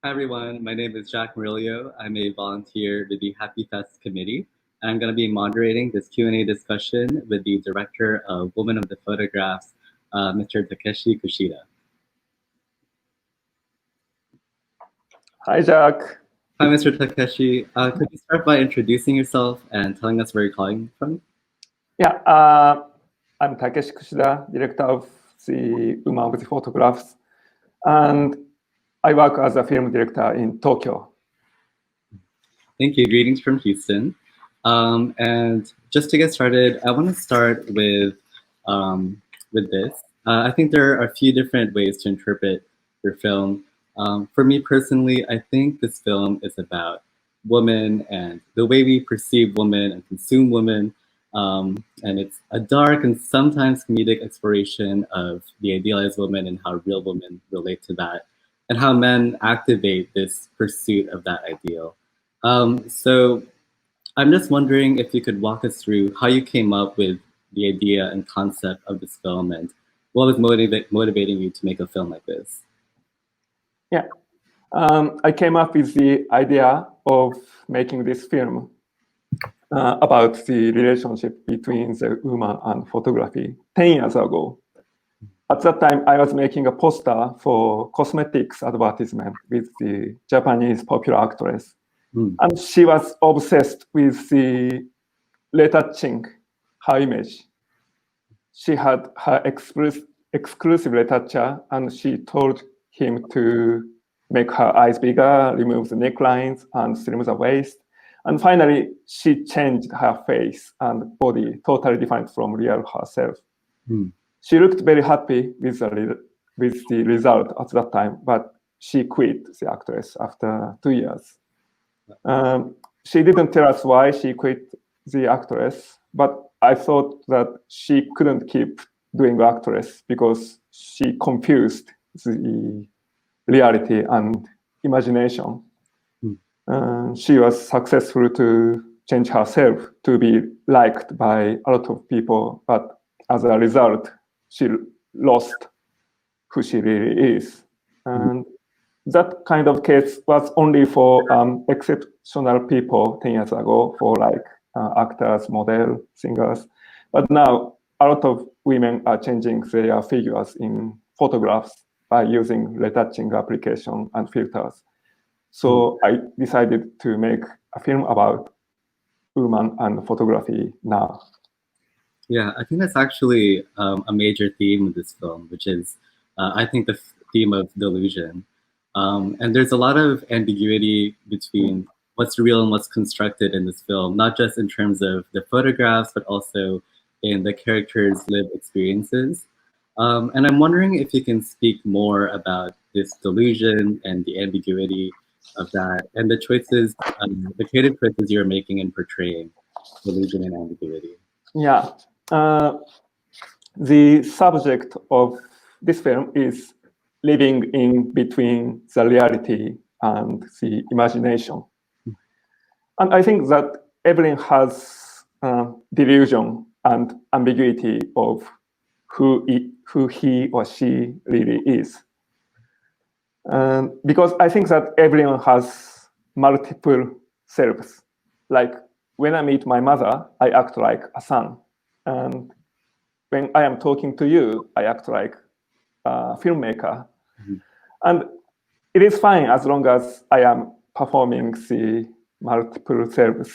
Hi everyone, my name is Jack Murillo. I'm a volunteer with the Happy Fest committee. And I'm going to be moderating this Q&A discussion with the director of Woman of the Photographs, Mr. Takeshi KUSHIDA. Hi, Jack. Hi, Mr. Takeshi. Could you start by introducing yourself and telling us where you're calling from? Yeah, I'm Takeshi KUSHIDA, director of the Woman of the Photographs, and I work as a film director in Tokyo. Thank you. Greetings from Houston. And just to get started, I want to start with this. I think there are a few different ways to interpret your film. For me personally, I think this film is about women and the way we perceive women and consume women. And it's a dark and sometimes comedic exploration of the idealized woman and how real women relate to that, and how men activate this pursuit of that ideal. So I'm just wondering if you could walk us through how you came up with the idea and concept of this film and what was motivating you to make a film like this? Yeah, I came up with the idea of making this film about the relationship between the woman and photography 10 years ago. At that time, I was making a poster for cosmetics advertisement with the Japanese popular actress. And she was obsessed with the retouching her image. She had her exclusive retoucher, and she told him to make her eyes bigger, remove the necklines, and slim the waist. And finally, she changed her face and body, totally different from real herself. She looked very happy with the result at that time, but she quit the actress after 2 years. She didn't tell us why she quit the actress, but I thought that she couldn't keep doing actress because she confused the reality and imagination. She was successful to change herself to be liked by a lot of people, but as a result, she lost who she really is. And that kind of case was only for exceptional people 10 years ago, for like actors, models, singers. But now a lot of women are changing their figures in photographs by using retouching application and filters. So I decided to make a film about women and photography now. Yeah, I think that's actually a major theme of this film, which is, I think, the theme of delusion. And there's a lot of ambiguity between what's real and what's constructed in this film, not just in terms of the photographs, but also in the characters' lived experiences. And I'm wondering if you can speak more about this delusion and the ambiguity of that, and the choices, the creative choices you're making in portraying delusion and ambiguity. Yeah. The subject of this film is living in between the reality and the imagination. And I think that everyone has delusion and ambiguity of who he or she really is. Because I think that everyone has multiple selves. Like when I meet my mother, I act like a son. And when I am talking to you, I act like a filmmaker. And it is fine as long as I am performing the multiple selves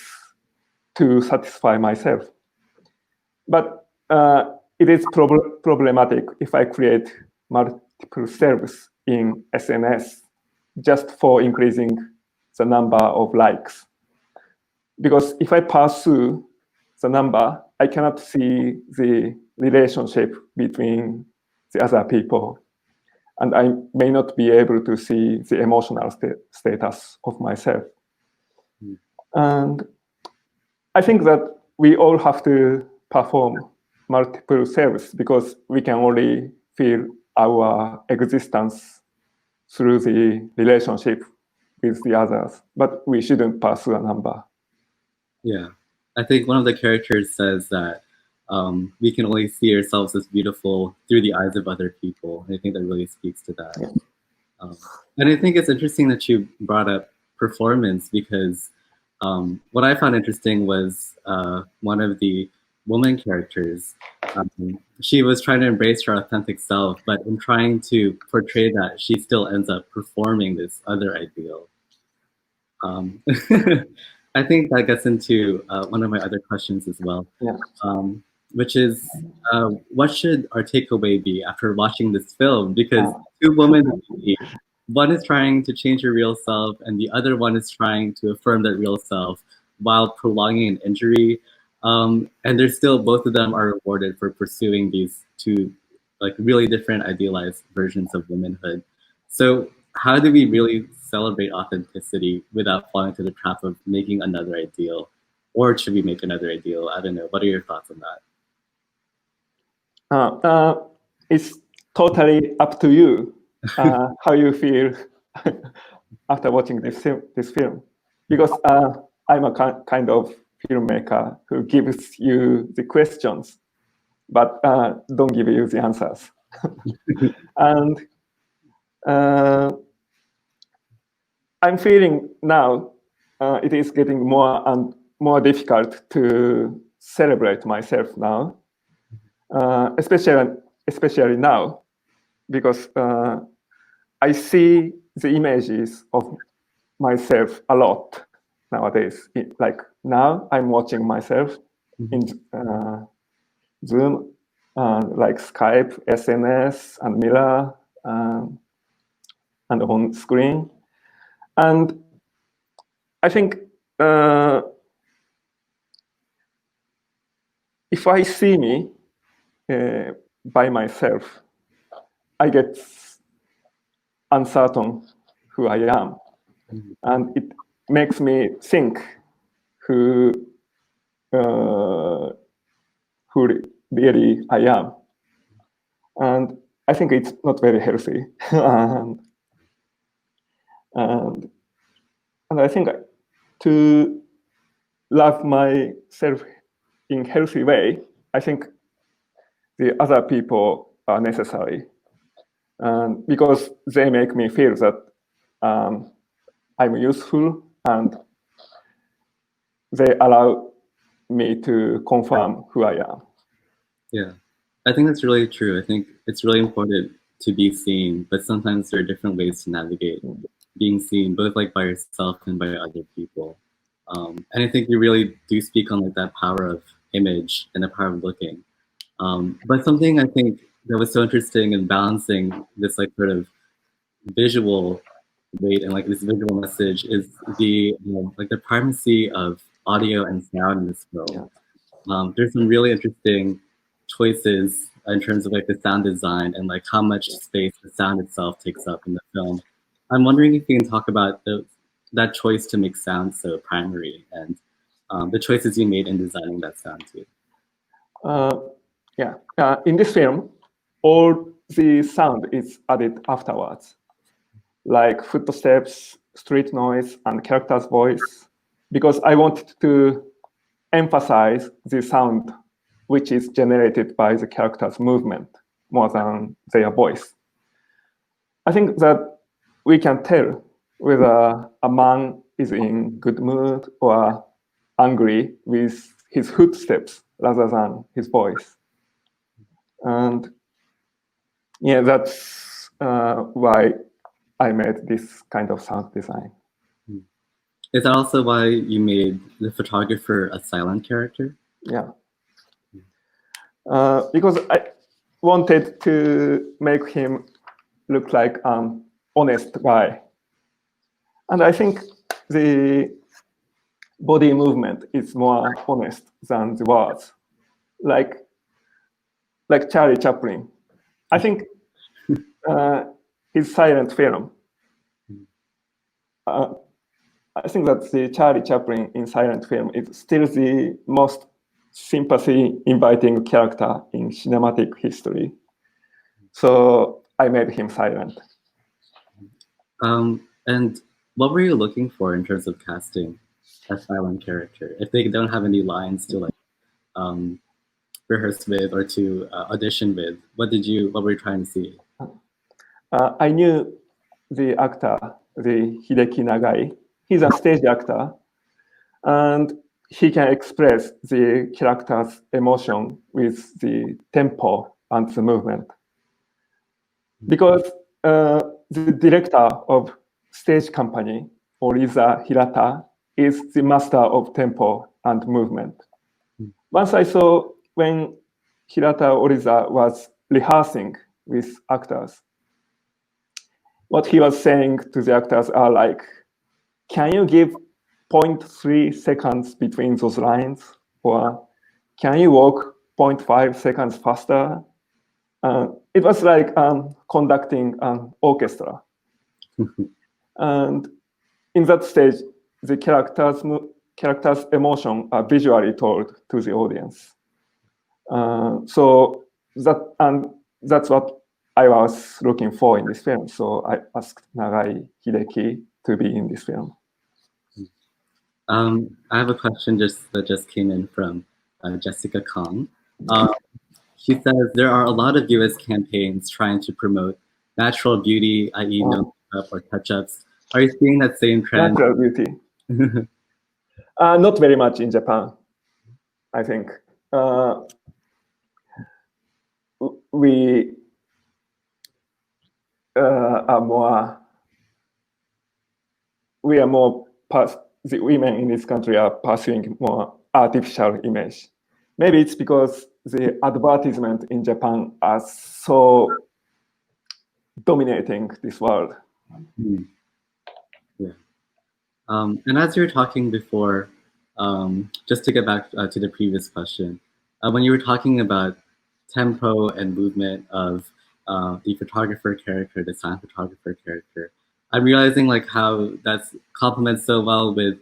to satisfy myself. But it is problematic if I create multiple selves in SNS just for increasing the number of likes. Because if I pursue the number, I cannot see the relationship between the other people. And I may not be able to see the emotional status of myself. And I think that we all have to perform multiple selves because we can only feel our existence through the relationship with the others, but we shouldn't pursue a number. Yeah, I think one of the characters says that we can only see ourselves as beautiful through the eyes of other people. And I think that really speaks to that. And I think it's interesting that you brought up performance because what I found interesting was one of the woman characters. She was trying to embrace her authentic self, but in trying to portray that, she still ends up performing this other ideal. Um, I think that gets into one of my other questions as well, Yeah. which is what should our takeaway be after watching this film? Because two women, one is trying to change her real self, and the other one is trying to affirm that real self while prolonging an injury. And they're still, both of them are rewarded for pursuing these two like really different idealized versions of womanhood. So how do we really celebrate authenticity without falling into the trap of making another ideal? Or should we make another ideal? I don't know. What are your thoughts on that? It's totally up to you how you feel after watching this film. Because I'm a kind of filmmaker who gives you the questions, but don't give you the answers. And I'm feeling now it is getting more and more difficult to celebrate myself now, especially now, because I see the images of myself a lot nowadays. Like now, I'm watching myself in Zoom, like Skype, SNS, and Mirror, and on screen. And I think if I see me by myself, I get uncertain who I am. And it makes me think who really I am. And I think it's not very healthy. and I think to love myself in healthy way, I think the other people are necessary. Because they make me feel that I'm useful, and they allow me to confirm who I am. Yeah, I think that's really true. I think it's really important to be seen, but sometimes there are different ways to navigate being seen, both like by yourself and by other people. And I think you really do speak on like that power of image and the power of looking. But something I think that was so interesting in balancing this like sort of visual weight and like this visual message is the like the primacy of audio and sound in this film. There's some really interesting choices in terms of like the sound design and like how much space the sound itself takes up in the film. I'm wondering if you can talk about that choice to make sound so primary and the choices you made in designing that sound too. In this film, all the sound is added afterwards, like footsteps, street noise, and character's voice, because I wanted to emphasize the sound which is generated by the character's movement more than their voice. I think that we can tell whether a man is in good mood or angry with his footsteps rather than his voice. And yeah, that's why I made this kind of sound design. Is that also why you made the photographer a silent character? Yeah. Because I wanted to make him look like an honest guy. And I think the body movement is more honest than the words. Like Charlie Chaplin. I think his silent film. I think that the Charlie Chaplin in silent film is still the most sympathy-inviting character in cinematic history. So I made him silent. And what were you looking for in terms of casting a silent character? If they don't have any lines to like rehearse with or to audition with, what were you trying to see? I knew the actor, the Hideki Nagai. He's a stage actor, and he can express the character's emotion with the tempo and the movement. Because the director of stage company, Oriza Hirata, is the master of tempo and movement. Once I saw when Hirata Oriza was rehearsing with actors, what he was saying to the actors are like, can you give 0.3 seconds between those lines? Or can you walk 0.5 seconds faster? It was like conducting an orchestra. And in that stage, the characters' emotion are visually told to the audience. So that's what I was looking for in this film. So I asked Nagai Hideki to be in this film. I have a question that just came in from Jessica Kong. She says there are a lot of U.S. campaigns trying to promote natural beauty, i.e., no makeup or touch-ups. Are you seeing that same trend? Natural beauty. Not very much in Japan, I think. We are more. The women in this country are pursuing more artificial image. Maybe it's because the advertisement in Japan are so dominating this world. Yeah. And as you were talking before, just to get back to the previous question, when you were talking about tempo and movement of the photographer character, the silent photographer character, I'm realizing like how that's complements so well with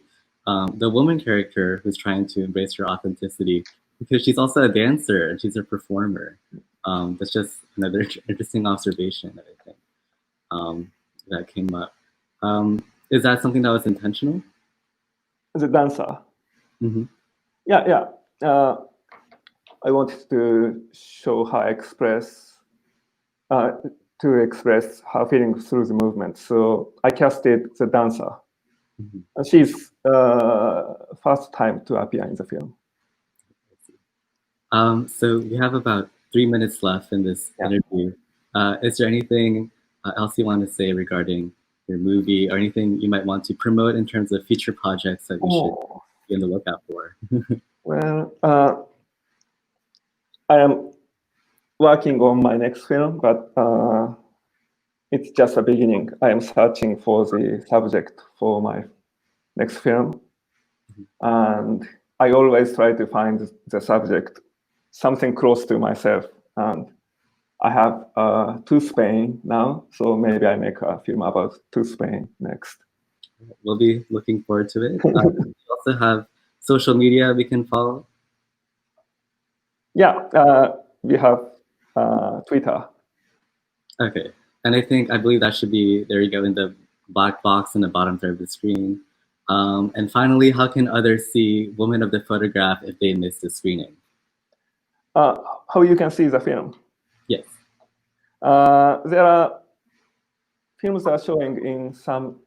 the woman character who's trying to embrace her authenticity, because she's also a dancer and she's a performer. That's just another interesting observation that I think that came up. Is that something that was intentional? The dancer. Mm-hmm. Yeah. I wanted to show her to express her feelings through the movement. So I casted the dancer. Mm-hmm. She's first time to appear in the film. So we have about 3 minutes left in this interview. Is there anything else you want to say regarding your movie, or anything you might want to promote in terms of future projects that we should be on the lookout for? Well, I am working on my next film, but it's just a beginning. I am searching for the subject for my next film. And I always try to find the subject something close to myself. And I have tooth pain now, so maybe I make a film about tooth pain next. We'll be looking forward to it. We also have social media we can follow. Yeah, we have Twitter. Okay, and I believe that should be, there you go, in the black box in the bottom third of the screen. And finally, how can others see Woman of the Photograph if they missed the screening? How you can see the film? Yes. There are films that are showing in some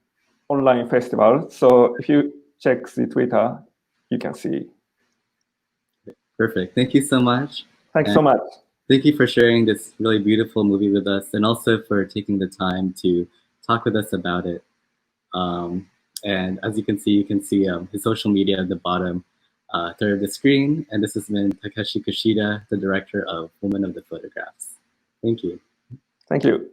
online festival. So if you check the Twitter, you can see. Perfect. Thank you so much. Thanks so much. Thank you for sharing this really beautiful movie with us, and also for taking the time to talk with us about it. And as you can see his social media at the bottom third of the screen. And this has been Takeshi Kushida, the director of Woman of the Photographs. Thank you. Thank you.